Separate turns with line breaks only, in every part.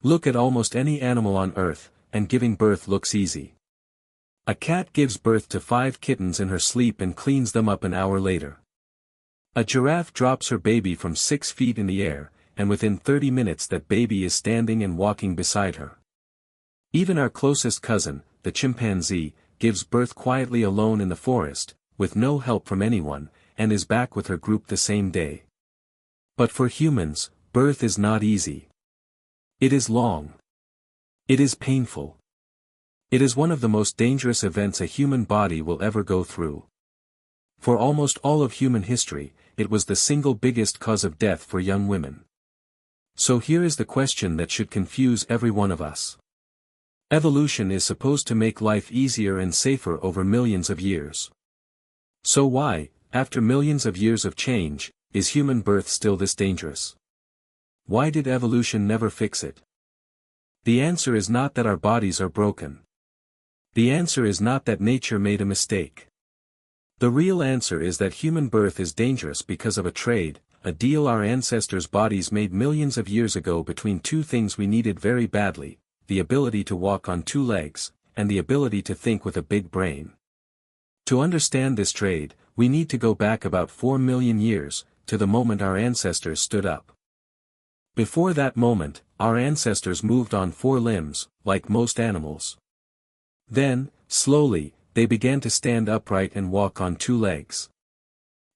Look at almost any animal on Earth, and giving birth looks easy. A cat gives birth to 5 kittens in her sleep and cleans them up an hour later. A giraffe drops her baby from 6 feet in the air, and within 30 minutes that baby is standing and walking beside her. Even our closest cousin, the chimpanzee, gives birth quietly alone in the forest, with no help from anyone, and is back with her group the same day. But for humans, birth is not easy. It is long. It is painful. It is one of the most dangerous events a human body will ever go through. For almost all of human history, it was the single biggest cause of death for young women. So here is the question that should confuse every one of us. Evolution is supposed to make life easier and safer over millions of years. So why, after millions of years of change, is human birth still this dangerous? Why did evolution never fix it? The answer is not that our bodies are broken. The answer is not that nature made a mistake. The real answer is that human birth is dangerous because of a deal our ancestors' bodies made millions of years ago between two things we needed very badly: the ability to walk on 2 legs, and the ability to think with a big brain. To understand this trade, we need to go back about 4 million years, to the moment our ancestors stood up. Before that moment, our ancestors moved on 4 limbs, like most animals. Then, slowly, they began to stand upright and walk on 2 legs.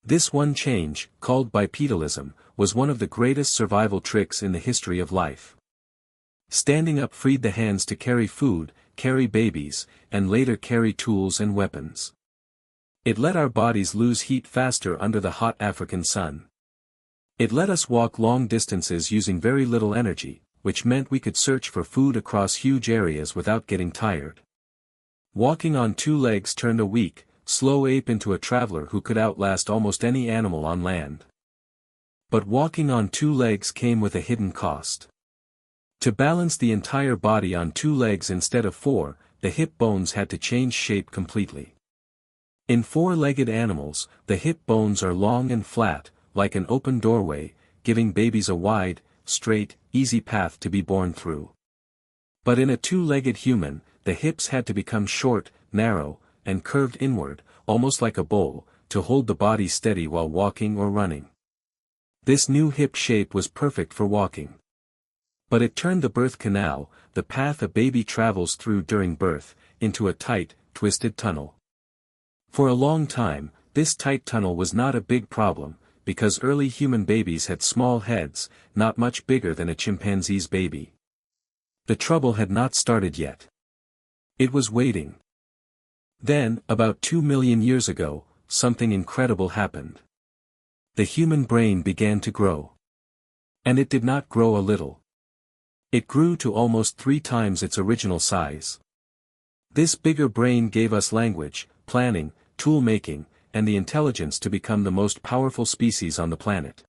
This one change, called bipedalism, was one of the greatest survival tricks in the history of life. Standing up freed the hands to carry food, carry babies, and later carry tools and weapons. It let our bodies lose heat faster under the hot African sun. It let us walk long distances using very little energy, which meant we could search for food across huge areas without getting tired. Walking on 2 legs turned a weak, slow ape into a traveler who could outlast almost any animal on land. But walking on 2 legs came with a hidden cost. To balance the entire body on 2 legs instead of 4, the hip bones had to change shape completely. In 4-legged animals, the hip bones are long and flat, like an open doorway, giving babies a wide, straight, easy path to be born through. But in a 2-legged human, the hips had to become short, narrow, and curved inward, almost like a bowl, to hold the body steady while walking or running. This new hip shape was perfect for walking. But it turned the birth canal, the path a baby travels through during birth, into a tight, twisted tunnel. For a long time, this tight tunnel was not a big problem, because early human babies had small heads, not much bigger than a chimpanzee's baby. The trouble had not started yet. It was waiting. Then, about 2 million years ago, something incredible happened. The human brain began to grow. And it did not grow a little. It grew to almost 3 times its original size. This bigger brain gave us language, planning, tool-making, and the intelligence to become the most powerful species on the planet.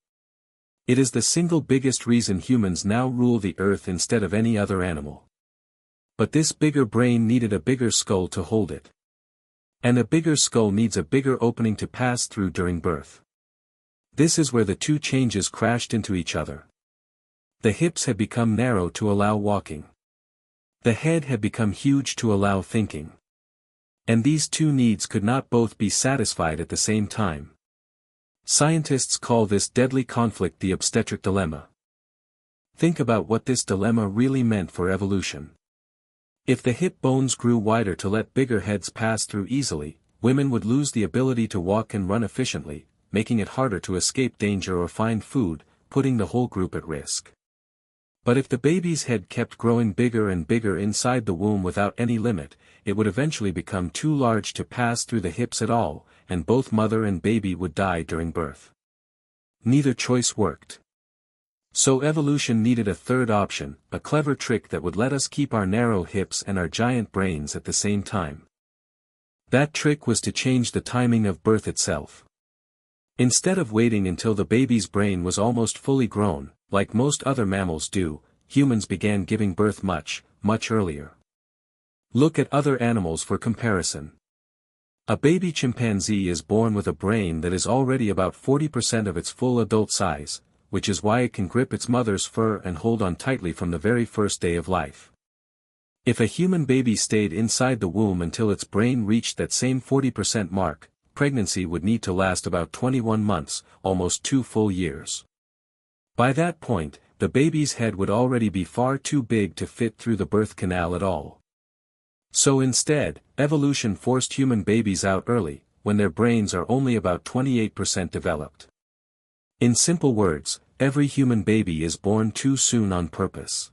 It is the single biggest reason humans now rule the earth instead of any other animal. But this bigger brain needed a bigger skull to hold it. And a bigger skull needs a bigger opening to pass through during birth. This is where the 2 changes crashed into each other. The hips had become narrow to allow walking. The head had become huge to allow thinking. And these 2 needs could not both be satisfied at the same time. Scientists call this deadly conflict the obstetric dilemma. Think about what this dilemma really meant for evolution. If the hip bones grew wider to let bigger heads pass through easily, women would lose the ability to walk and run efficiently, making it harder to escape danger or find food, putting the whole group at risk. But if the baby's head kept growing bigger and bigger inside the womb without any limit, it would eventually become too large to pass through the hips at all, and both mother and baby would die during birth. Neither choice worked. So evolution needed a third option, a clever trick that would let us keep our narrow hips and our giant brains at the same time. That trick was to change the timing of birth itself. Instead of waiting until the baby's brain was almost fully grown, like most other mammals do, humans began giving birth much, much earlier. Look at other animals for comparison. A baby chimpanzee is born with a brain that is already about 40% of its full adult size, which is why it can grip its mother's fur and hold on tightly from the very first day of life. If a human baby stayed inside the womb until its brain reached that same 40% mark, pregnancy would need to last about 21 months, almost 2 full years. By that point, the baby's head would already be far too big to fit through the birth canal at all. So instead, evolution forced human babies out early, when their brains are only about 28% developed. In simple words, every human baby is born too soon on purpose.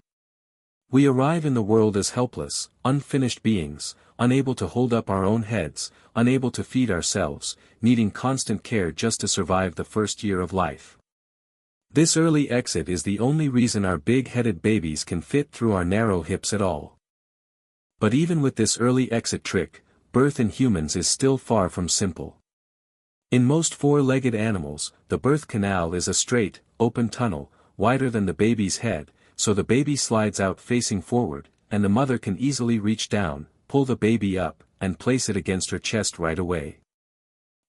We arrive in the world as helpless, unfinished beings, unable to hold up our own heads, unable to feed ourselves, needing constant care just to survive the first year of life. This early exit is the only reason our big-headed babies can fit through our narrow hips at all. But even with this early exit trick, birth in humans is still far from simple. In most four-legged animals, the birth canal is a straight, open tunnel, wider than the baby's head, so the baby slides out facing forward, and the mother can easily reach down, pull the baby up, and place it against her chest right away.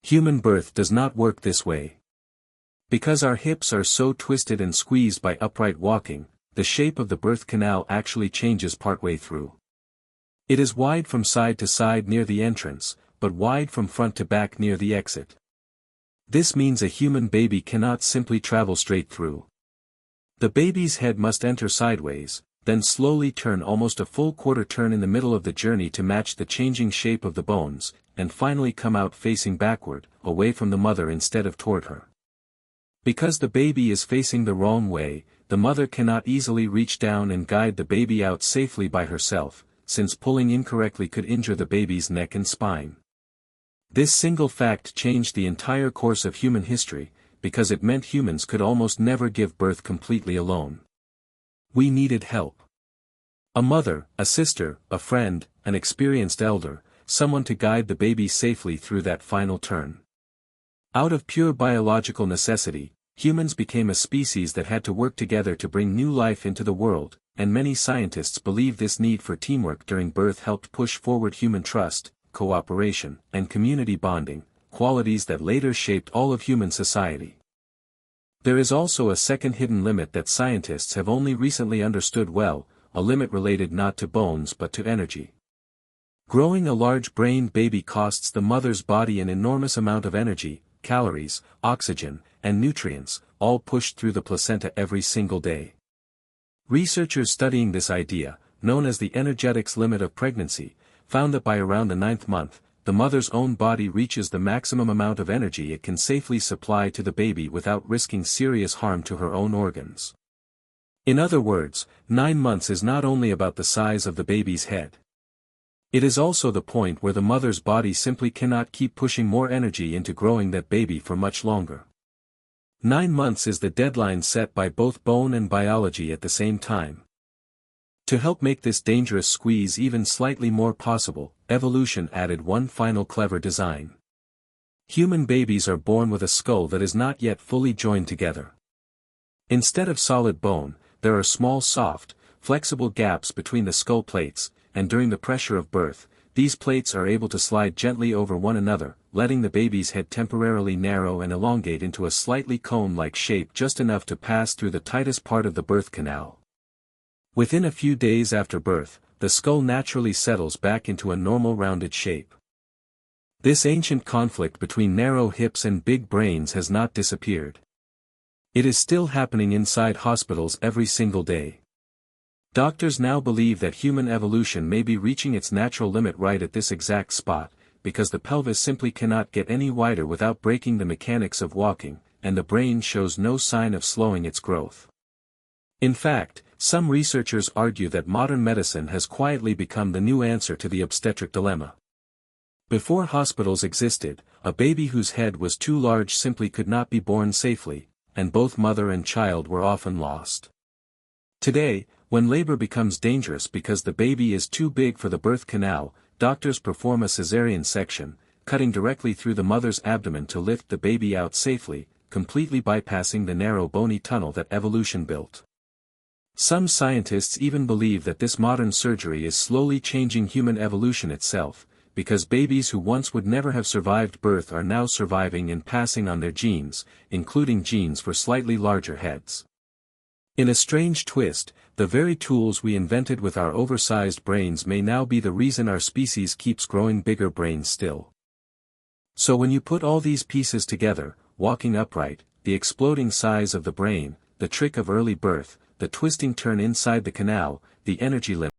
Human birth does not work this way. Because our hips are so twisted and squeezed by upright walking, the shape of the birth canal actually changes partway through. It is wide from side to side near the entrance, but wide from front to back near the exit. This means a human baby cannot simply travel straight through. The baby's head must enter sideways, then slowly turn almost a full quarter turn in the middle of the journey to match the changing shape of the bones, and finally come out facing backward, away from the mother instead of toward her. Because the baby is facing the wrong way, the mother cannot easily reach down and guide the baby out safely by herself, since pulling incorrectly could injure the baby's neck and spine. This single fact changed the entire course of human history, because it meant humans could almost never give birth completely alone. We needed help. A mother, a sister, a friend, an experienced elder, someone to guide the baby safely through that final turn. Out of pure biological necessity, humans became a species that had to work together to bring new life into the world, and many scientists believe this need for teamwork during birth helped push forward human trust, cooperation, and community bonding, qualities that later shaped all of human society. There is also a second hidden limit that scientists have only recently understood well, a limit related not to bones but to energy. Growing a large-brained baby costs the mother's body an enormous amount of energy, calories, oxygen, and nutrients, all pushed through the placenta every single day. Researchers studying this idea, known as the energetics limit of pregnancy, found that by around the 9th month, the mother's own body reaches the maximum amount of energy it can safely supply to the baby without risking serious harm to her own organs. In other words, 9 months is not only about the size of the baby's head. It is also the point where the mother's body simply cannot keep pushing more energy into growing that baby for much longer. 9 months is the deadline set by both bone and biology at the same time. To help make this dangerous squeeze even slightly more possible, evolution added one final clever design. Human babies are born with a skull that is not yet fully joined together. Instead of solid bone, there are small soft, flexible gaps between the skull plates, and during the pressure of birth, these plates are able to slide gently over one another, letting the baby's head temporarily narrow and elongate into a slightly cone-like shape just enough to pass through the tightest part of the birth canal. Within a few days after birth, the skull naturally settles back into a normal rounded shape. This ancient conflict between narrow hips and big brains has not disappeared. It is still happening inside hospitals every single day. Doctors now believe that human evolution may be reaching its natural limit right at this exact spot, because the pelvis simply cannot get any wider without breaking the mechanics of walking, and the brain shows no sign of slowing its growth. In fact, some researchers argue that modern medicine has quietly become the new answer to the obstetric dilemma. Before hospitals existed, a baby whose head was too large simply could not be born safely, and both mother and child were often lost. Today, when labor becomes dangerous because the baby is too big for the birth canal, doctors perform a cesarean section, cutting directly through the mother's abdomen to lift the baby out safely, completely bypassing the narrow bony tunnel that evolution built. Some scientists even believe that this modern surgery is slowly changing human evolution itself, because babies who once would never have survived birth are now surviving and passing on their genes, including genes for slightly larger heads. In a strange twist, the very tools we invented with our oversized brains may now be the reason our species keeps growing bigger brains still. So when you put all these pieces together, walking upright, the exploding size of the brain, the trick of early birth, the twisting turn inside the canal, the energy limit,